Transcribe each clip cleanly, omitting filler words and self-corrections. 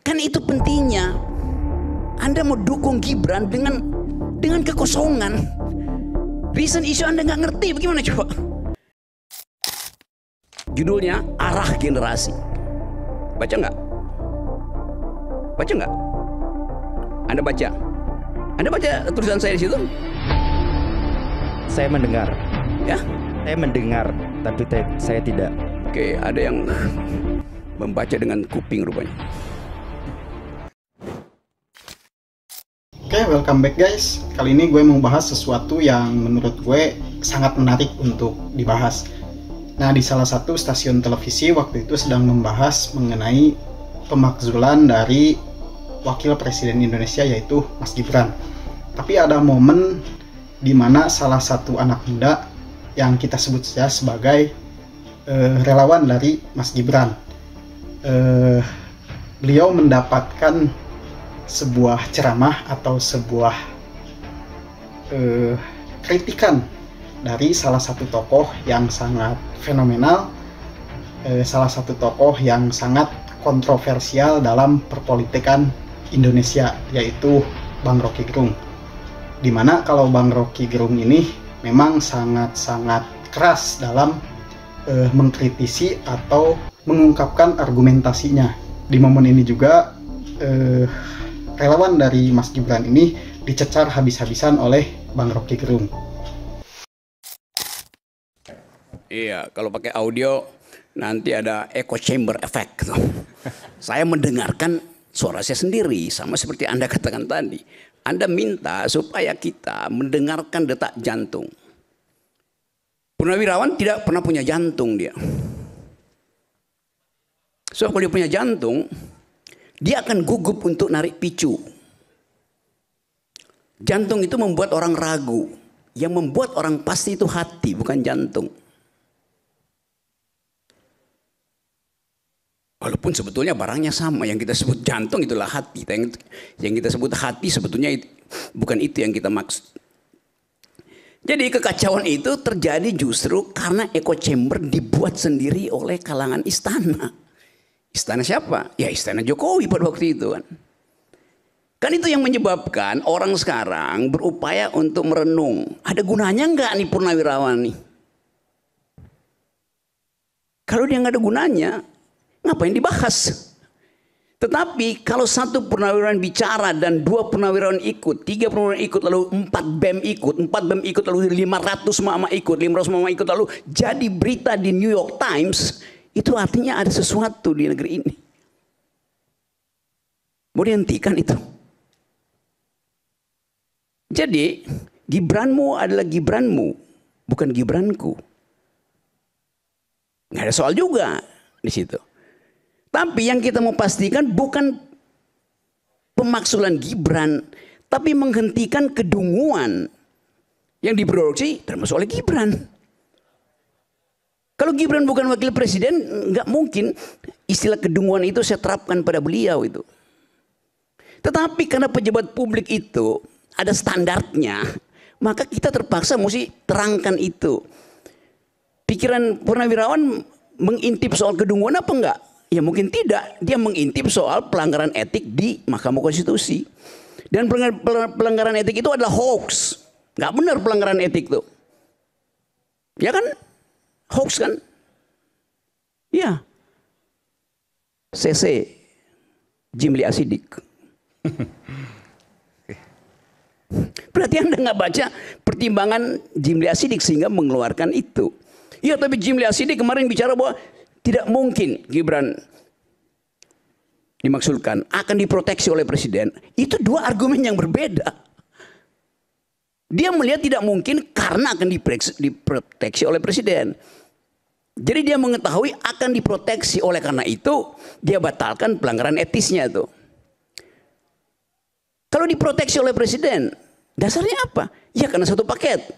Kan itu pentingnya. Anda mau dukung Gibran dengan kekosongan. Recent issue Anda nggak ngerti, bagaimana coba? Judulnya Arah Generasi. Baca nggak? Baca nggak? Anda baca? Anda baca tulisan saya di situ? Saya mendengar. Ya? Saya mendengar, tapi saya tidak. Oke, ada yang membaca dengan kuping rupanya. Oke, welcome back guys. Kali ini gue mau bahas sesuatu yang menurut gue sangat menarik untuk dibahas. Nah, di salah satu stasiun televisi waktu itu sedang membahas mengenai pemakzulan dari Wakil Presiden Indonesia yaitu Mas Gibran. Tapi ada momen di mana salah satu anak muda yang kita sebut saja sebagai relawan dari Mas Gibran, beliau mendapatkan sebuah ceramah atau sebuah kritikan dari salah satu tokoh yang sangat fenomenal, salah satu tokoh yang sangat kontroversial dalam perpolitikan Indonesia, yaitu Bang Rocky Gerung. Dimana kalau Bang Rocky Gerung ini memang sangat-sangat keras dalam mengkritisi atau mengungkapkan argumentasinya. Di momen ini juga relawan dari Mas Gibran ini dicecar habis-habisan oleh Bang Rocky Gerung. Iya, kalau pakai audio nanti ada echo chamber effect. Saya mendengarkan suara saya sendiri, sama seperti Anda katakan tadi. Anda minta supaya kita mendengarkan detak jantung. Purnawirawan tidak pernah punya jantung dia. So kalau dia punya jantung, dia akan gugup untuk narik picu. Jantung itu membuat orang ragu. Yang membuat orang pasti itu hati, bukan jantung. Walaupun sebetulnya barangnya sama, yang kita sebut jantung itulah hati. Yang kita sebut hati sebetulnya bukan itu yang kita maksud. Jadi kekacauan itu terjadi justru karena echo chamber dibuat sendiri oleh kalangan istana. Istana siapa? Ya istana Jokowi pada waktu itu kan. Kan itu yang menyebabkan orang sekarang berupaya untuk merenung. Ada gunanya nggak nih purnawirawan nih? Kalau dia nggak ada gunanya, ngapain dibahas? Tetapi kalau satu purnawirawan bicara dan 2 purnawirawan ikut, 3 purnawirawan ikut, lalu 4 BEM ikut, lalu 500 mama ikut, 500 mama ikut, lalu jadi berita di New York Times, itu artinya ada sesuatu di negeri ini. Mau dihentikan itu. Jadi Gibranmu adalah Gibranmu, bukan Gibranku. Nggak ada soal juga di situ. Tapi yang kita mau pastikan bukan pemaksulan Gibran, tapi menghentikan kedunguan yang diproduksi termasuk oleh Gibran. Kalau Gibran bukan wakil presiden, nggak mungkin istilah kedunguan itu saya terapkan pada beliau itu. Tetapi karena pejabat publik itu ada standarnya, maka kita terpaksa mesti terangkan itu. Pikiran purnawirawan mengintip soal kedunguan apa enggak? Ya mungkin tidak. Dia mengintip soal pelanggaran etik di Mahkamah Konstitusi. Dan pelanggaran etik itu adalah hoax. Nggak benar pelanggaran etik tuh. Ya kan? Hoax kan? Ya. CC. Jimli Asidik. Berarti Anda nggak baca pertimbangan Jimli Asidik sehingga mengeluarkan itu. Ya tapi Jimli Asidik kemarin bicara bahwa tidak mungkin Gibran dimaksudkan akan diproteksi oleh presiden. Itu 2 argumen yang berbeda. Dia melihat tidak mungkin karena akan diproteksi oleh presiden. Jadi dia mengetahui akan diproteksi, oleh karena itu dia batalkan pelanggaran etisnya itu. Kalau diproteksi oleh presiden, dasarnya apa? Ya karena satu paket.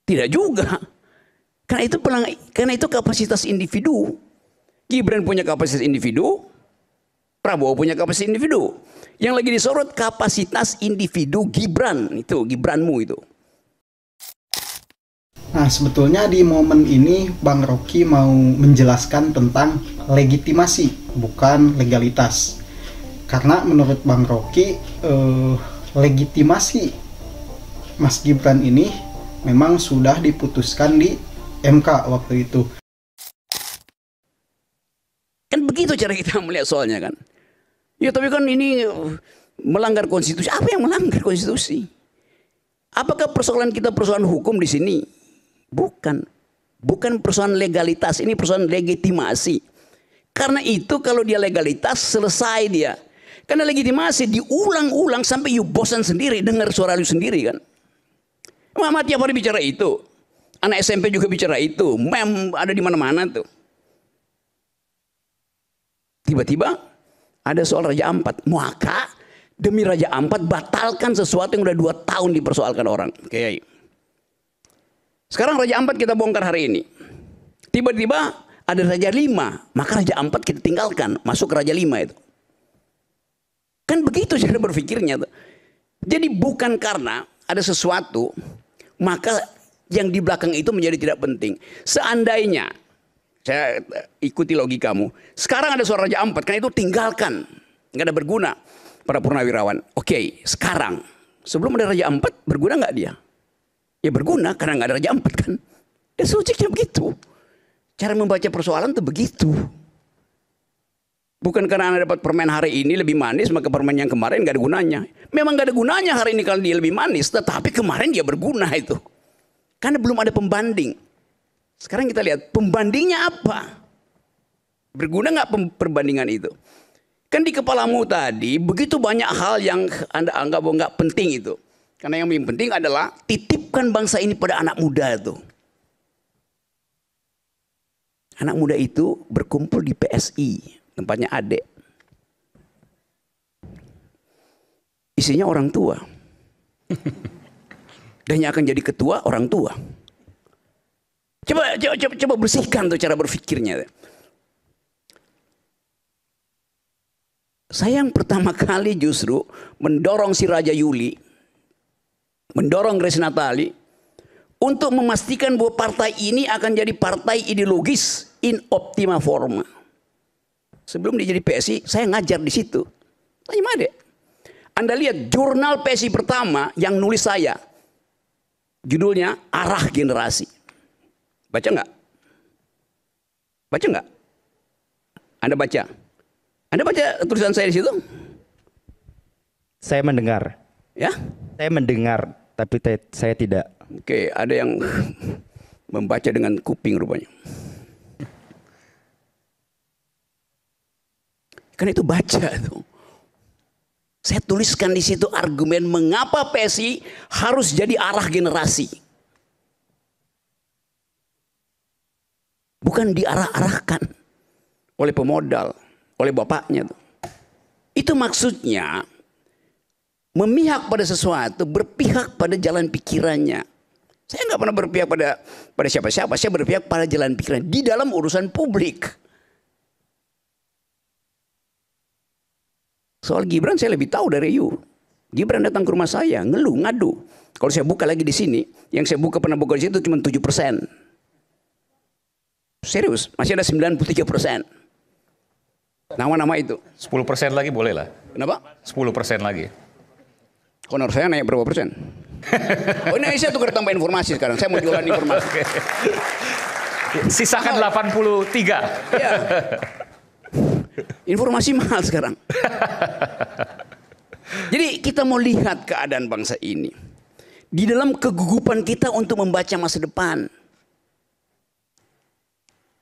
Tidak juga. Karena itu kapasitas individu. Gibran punya kapasitas individu, Prabowo punya kapasitas individu. Yang lagi disorot kapasitas individu Gibran, itu Gibranmu itu. Nah, sebetulnya di momen ini Bang Rocky mau menjelaskan tentang legitimasi, bukan legalitas. Karena menurut Bang Rocky, legitimasi Mas Gibran ini memang sudah diputuskan di MK waktu itu. Kan begitu cara kita melihat soalnya kan. Ya tapi kan ini melanggar konstitusi. Apa yang melanggar konstitusi? Apakah persoalan kita persoalan hukum di sini? Bukan. Bukan persoalan legalitas, ini persoalan legitimasi. Karena itu kalau dia legalitas selesai dia. Karena legitimasi diulang-ulang sampai you bosan sendiri dengar suara lu sendiri kan. Mama tiap hari bicara itu. Anak SMP juga bicara itu. Mem ada di mana-mana tuh. Tiba-tiba ada soal Raja Ampat. Maka demi Raja Ampat batalkan sesuatu yang udah 2 tahun dipersoalkan orang. Oke. Sekarang Raja Ampat kita bongkar hari ini. Tiba-tiba ada Raja 5. Maka Raja Ampat kita tinggalkan. Masuk ke Raja 5 itu. Kan begitu cara berpikirnya tuh. Jadi bukan karena ada sesuatu. Maka yang di belakang itu menjadi tidak penting. Seandainya. Saya ikuti logikamu. Sekarang ada suara Raja Ampat. Karena itu tinggalkan. Nggak ada berguna. Para purnawirawan. Oke, sekarang. Sebelum ada Raja Ampat. Berguna nggak dia? Ya berguna karena nggak ada Raja Ampat kan. Dan logiknya begitu. Cara membaca persoalan tuh begitu. Bukan karena Anda dapat permen hari ini lebih manis, maka permen yang kemarin nggak ada gunanya. Memang nggak ada gunanya hari ini kalau dia lebih manis, tetapi kemarin dia berguna itu. Karena belum ada pembanding. Sekarang kita lihat pembandingnya apa? Berguna nggak perbandingan itu? Kan di kepalamu tadi begitu banyak hal yang Anda anggap nggak penting itu. Karena yang paling penting adalah titipkan bangsa ini pada anak muda itu. Anak muda itu berkumpul di PSI, tempatnya adik. Isinya orang tua. Dan yang akan jadi ketua orang tua. Coba bersihkan tuh cara berpikirnya. Saya yang pertama kali justru mendorong si Raja Yuli, mendorong Grace Natali untuk memastikan bahwa partai ini akan jadi partai ideologis in optima forma. Sebelum dia jadi PSI, saya ngajar di situ. Tanya Made. Anda lihat jurnal PSI pertama yang nulis saya. Judulnya Arah Generasi. Baca nggak? Baca nggak? Anda baca? Anda baca tulisan saya di situ? Saya mendengar. Ya? Saya mendengar, tapi saya tidak. Oke, ada yang membaca dengan kuping rupanya. Kan itu baca tuh. Saya tuliskan di situ argumen mengapa PSI harus jadi arah generasi. Bukan diarah-arahkan oleh pemodal, oleh bapaknya tuh. Itu maksudnya memihak pada sesuatu, berpihak pada jalan pikirannya. Saya nggak pernah berpihak pada siapa-siapa, saya berpihak pada jalan pikiran di dalam urusan publik. Soal Gibran saya lebih tahu dari you. Gibran datang ke rumah saya, ngeluh, ngadu. Kalau saya buka lagi di sini, yang saya pernah buka di situ cuma 7%. Serius, masih ada 93%. Nama-nama itu. 10% lagi boleh lah. Kenapa? 10% lagi. Honor saya naik berapa persen? Oh ini saya tukar tambah informasi sekarang. Saya mau jualan informasi. Sisakan 83. Ya. Informasi mahal sekarang. Jadi kita mau lihat keadaan bangsa ini. Di dalam kegugupan kita untuk membaca masa depan.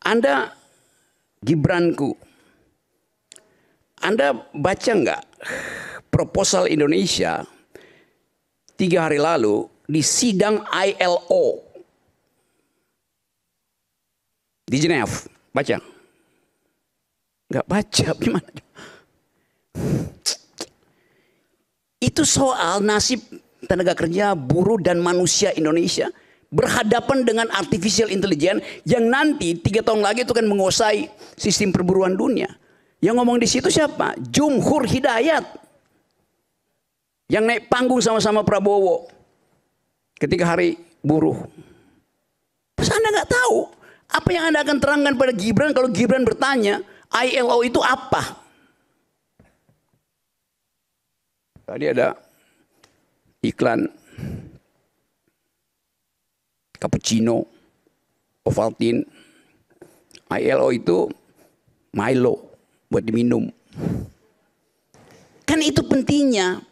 Anda Gibranku. Anda baca nggak proposal Indonesia 3 hari lalu di sidang ILO di Geneva? Baca? Nggak baca, gimana? Itu soal nasib tenaga kerja, buruh dan manusia Indonesia berhadapan dengan artificial intelligence yang nanti 3 tahun lagi itu kan menguasai sistem perburuan dunia. Yang ngomong di situ siapa? Jumhur Hidayat. Yang naik panggung sama-sama Prabowo ketika hari buruh. Terus Anda nggak tahu apa yang Anda akan terangkan pada Gibran kalau Gibran bertanya ILO itu apa? Tadi ada iklan cappuccino, Ovaltine, ILO itu Milo buat diminum. Kan itu pentingnya.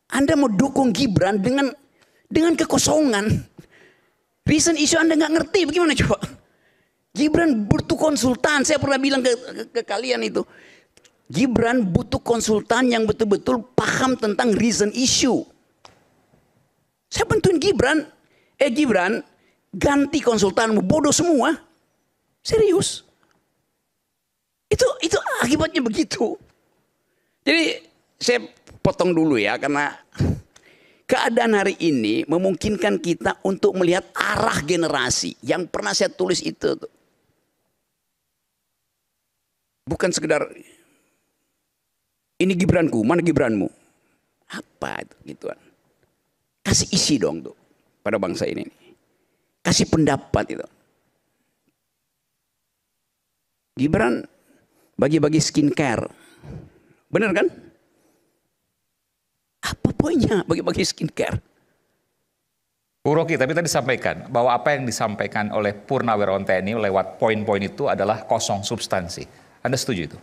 Anda mau dukung Gibran dengan kekosongan. Reason issue Anda nggak ngerti, bagaimana coba? Gibran butuh konsultan. Saya pernah bilang ke kalian itu. Gibran butuh konsultan yang betul-betul paham tentang reason issue. Saya bantuin Gibran. Gibran, ganti konsultanmu, bodoh semua. Serius. Itu akibatnya begitu. Jadi saya potong dulu ya, karena keadaan hari ini memungkinkan kita untuk melihat arah generasi. Yang pernah saya tulis itu tuh. Bukan sekedar ini Gibranku, mana Gibranmu? Apa itu gituan. Kasih isi dong tuh pada bangsa ini. Kasih pendapat itu. Gibran bagi-bagi skincare. Benar kan? Apa poinnya bagi-bagi skincare? Bu Rocky, tapi tadi disampaikan bahwa apa yang disampaikan oleh Purnawirawan TNI lewat poin-poin itu adalah kosong substansi. Anda setuju itu?